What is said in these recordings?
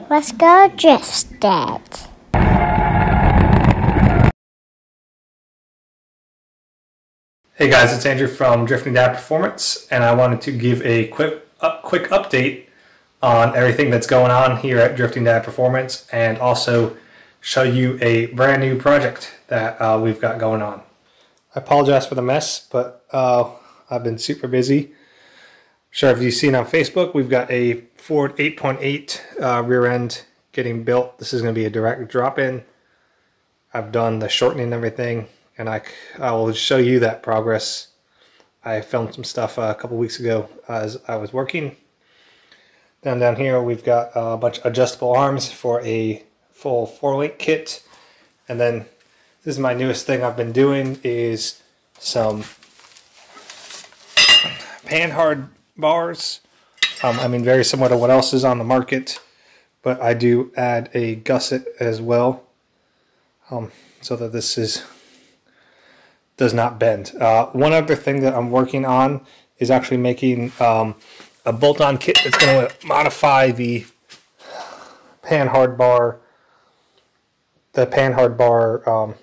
Let's go Drifted. Hey guys, it's Andrew from Drifting Dad Performance, and I wanted to give a quick update on everything that's going on here at Drifting Dad Performance, and also show you a brand new project that we've got going on. I apologize for the mess, but I've been super busy. I'm sure if you've seen on Facebook, we've got a Ford 8.8 rear end getting built. This is going to be a direct drop-in. I've done the shortening and everything, and I will show you that progress. I filmed some stuff a couple weeks ago as I was working. Then down here we've got a bunch of adjustable arms for a full 4-link kit. And then this is my newest thing I've been doing, is some Panhard bars. I mean, very similar to what else is on the market, but I do add a gusset as well, so that this does not bend. One other thing that I'm working on is actually making a bolt-on kit that's going to modify the Panhard bar,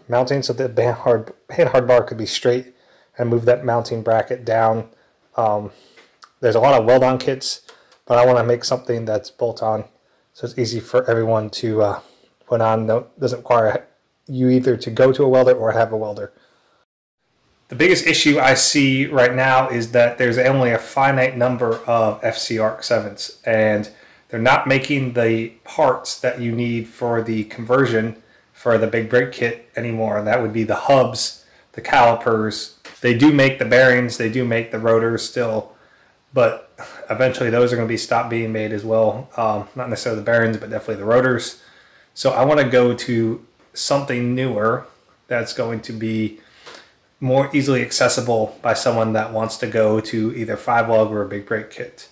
mounting, so the Panhard bar could be straight, and move that mounting bracket down. There's a lot of weld-on kits, but I want to make something that's bolt-on, so it's easy for everyone to put on. Doesn't require you either to go to a welder or have a welder. The biggest issue I see right now is that there's only a finite number of FC Arc 7s, and they're not making the parts that you need for the conversion for the big brake kit anymore. And that would be the hubs, the calipers. They do make the bearings, they do make the rotors still, but eventually those are going to be stopped being made as well. Not necessarily the bearings, but definitely the rotors. So I want to go to something newer that's going to be more easily accessible by someone that wants to go to either 5-lug or a big brake kit.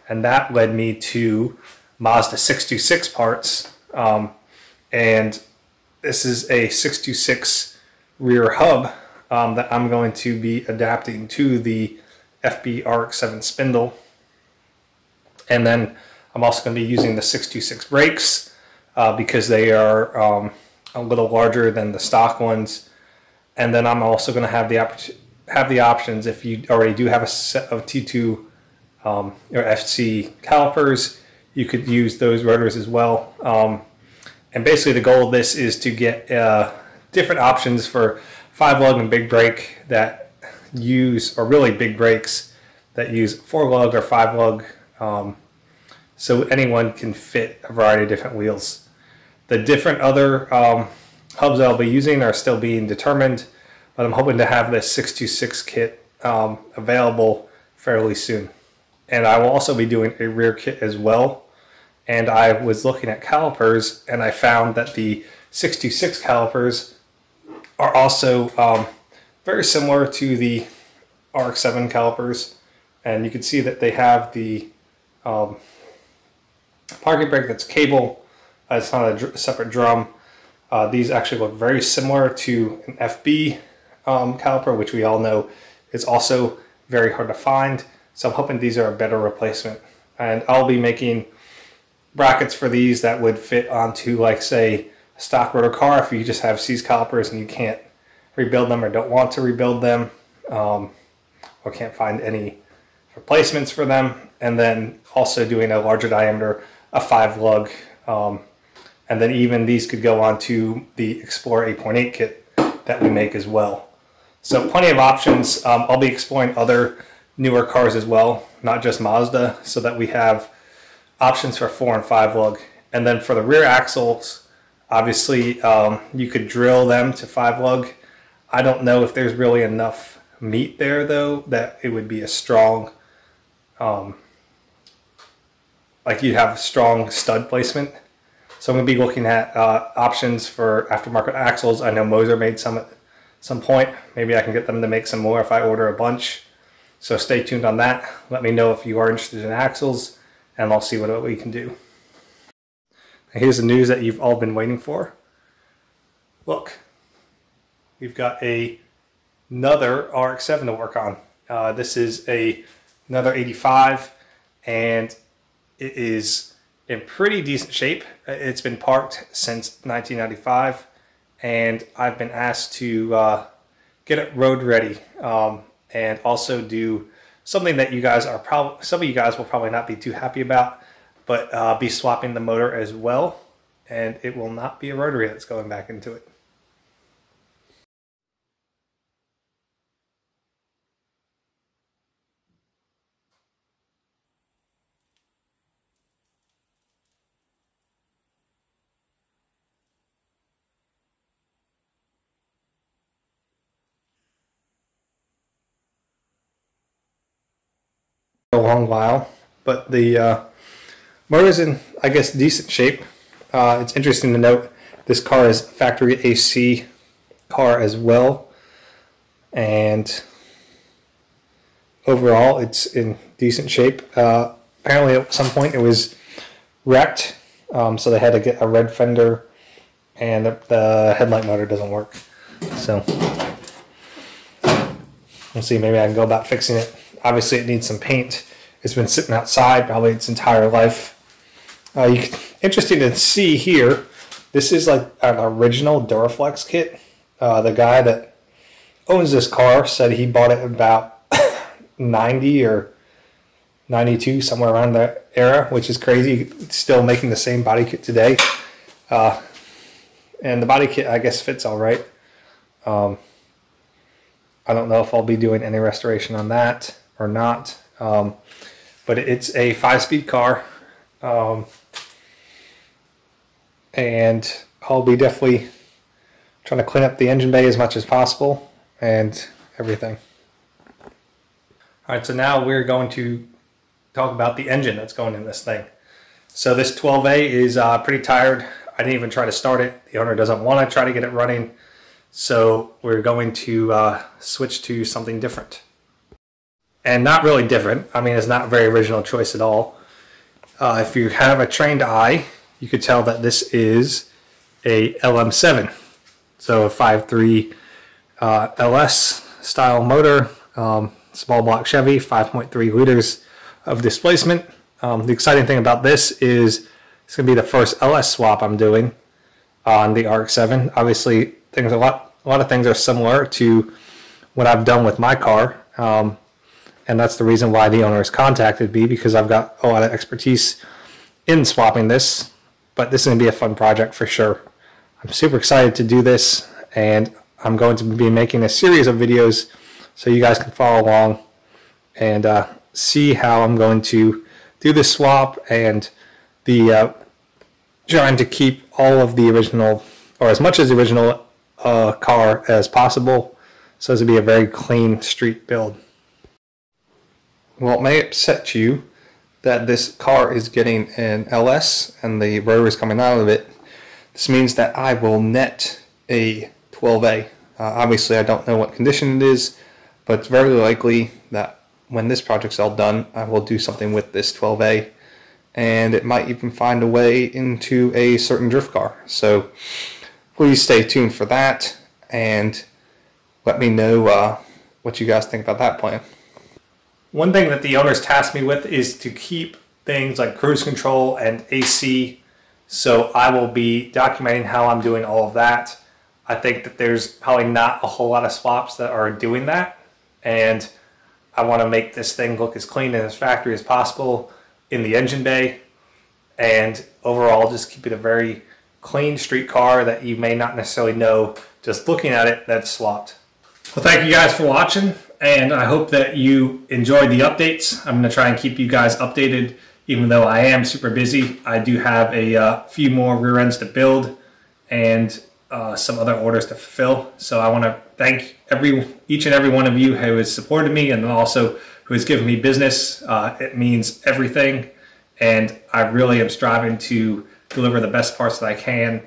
And that led me to Mazda 626 parts. And this is a 626 rear hub that I'm going to be adapting to the FB Arc 7 spindle. And then I'm also going to be using the 626 brakes because they are a little larger than the stock ones. And then I'm also going to have the options, if you already do have a set of T2 or FC calipers, you could use those rotors as well. And basically the goal of this is to get different options for 5-lug and big brake that use, or really big brakes that use 4-lug or 5-lug, so anyone can fit a variety of different wheels. The different other hubs I'll be using are still being determined, but I'm hoping to have this 626 kit available fairly soon. And I will also be doing a rear kit as well. And I was looking at calipers, and I found that the 626 calipers are also very similar to the Arc 7 calipers. And you can see that they have the parking brake that's cable. It's not a separate drum. These actually look very similar to an FB caliper, which we all know is also very hard to find. So I'm hoping these are a better replacement. And I'll be making brackets for these that would fit onto, like, say, a stock rotor car if you just have C's calipers and you can't rebuild them or don't want to rebuild them, or can't find any replacements for them. And then also doing a larger diameter, a 5-lug. And then even these could go onto the Explorer 8.8 kit that we make as well. So plenty of options. I'll be exploring other newer cars as well, not just Mazda, so that we have options for 4 and 5-lug. And then for the rear axles, obviously you could drill them to 5-lug. I don't know if there's really enough meat there, though, that it would be a strong, like you'd have strong stud placement. So I'm going to be looking at options for aftermarket axles. I know Moser made some at some point. Maybe I can get them to make some more if I order a bunch. So stay tuned on that. Let me know if you are interested in axles, and I'll see what we can do. Here's the news that you've all been waiting for. Look, we've got another RX-7 to work on. This is another 85, and it is in pretty decent shape. It's been parked since 1995, and I've been asked to get it road ready, and also do something that you guys are some of you guys will probably not be too happy about, but be swapping the motor as well, and it will not be a rotary that's going back into it. A long while, but the motor's in, I guess, decent shape. It's interesting to note this car is factory AC car as well, and overall it's in decent shape. Apparently at some point it was wrecked, so they had to get a red fender, and the headlight motor doesn't work. So we'll see, maybe I can go about fixing it. Obviously it needs some paint. It's been sitting outside probably its entire life. Interesting to see here, this is like an original Duraflex kit. The guy that owns this car said he bought it about 90 or 92, somewhere around that era, which is crazy. Still making the same body kit today. And the body kit, I guess, fits all right. I don't know if I'll be doing any restoration on that or not. But it's a 5-speed car. And I'll be definitely trying to clean up the engine bay as much as possible and everything. All right, so now we're going to talk about the engine that's going in this thing. So this 12A is pretty tired. I didn't even try to start it. The owner doesn't want to try to get it running. So we're going to switch to something different. And not really different. I mean, it's not a very original choice at all. If you have a trained eye, you could tell that this is a LM7. So a 5.3 LS style motor, small block Chevy, 5.3 liters of displacement. The exciting thing about this is it's going to be the first LS swap I'm doing on the RX-7. Obviously, a lot of things are similar to what I've done with my car. And that's the reason why the owner has contacted me, because I've got a lot of expertise in swapping this. But this is going to be a fun project for sure. I'm super excited to do this, and I'm going to be making a series of videos so you guys can follow along and see how I'm going to do this swap, and the trying to keep all of the original, or as much as the original car as possible, so this will be a very clean street build. Well, it may upset you that this car is getting an LS and the rotor is coming out of it. This means that I will net a 12A. Obviously, I don't know what condition it is, but it's very likely that when this project's all done, I will do something with this 12A, and it might even find a way into a certain drift car. So please stay tuned for that, and let me know what you guys think about that plan. One thing that the owners tasked me with is to keep things like cruise control and AC, so I will be documenting how I'm doing all of that. I think that there's probably not a whole lot of swaps that are doing that, and I want to make this thing look as clean and as factory as possible in the engine bay, and overall just keep it a very clean street car that you may not necessarily know just looking at it that's swapped. Well, thank you guys for watching, and I hope that you enjoyed the updates. I'm going to try and keep you guys updated, even though I am super busy. I do have a few more rear ends to build and some other orders to fulfill. So I want to thank each and every one of you who has supported me, and also who has given me business. It means everything, and I really am striving to deliver the best parts that I can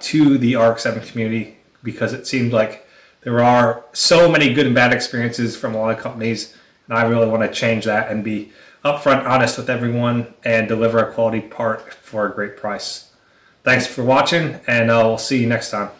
to the RX-7 community, because it seems like there are so many good and bad experiences from a lot of companies, and I really want to change that and be upfront, honest with everyone, and deliver a quality part for a great price. Thanks for watching, and I'll see you next time.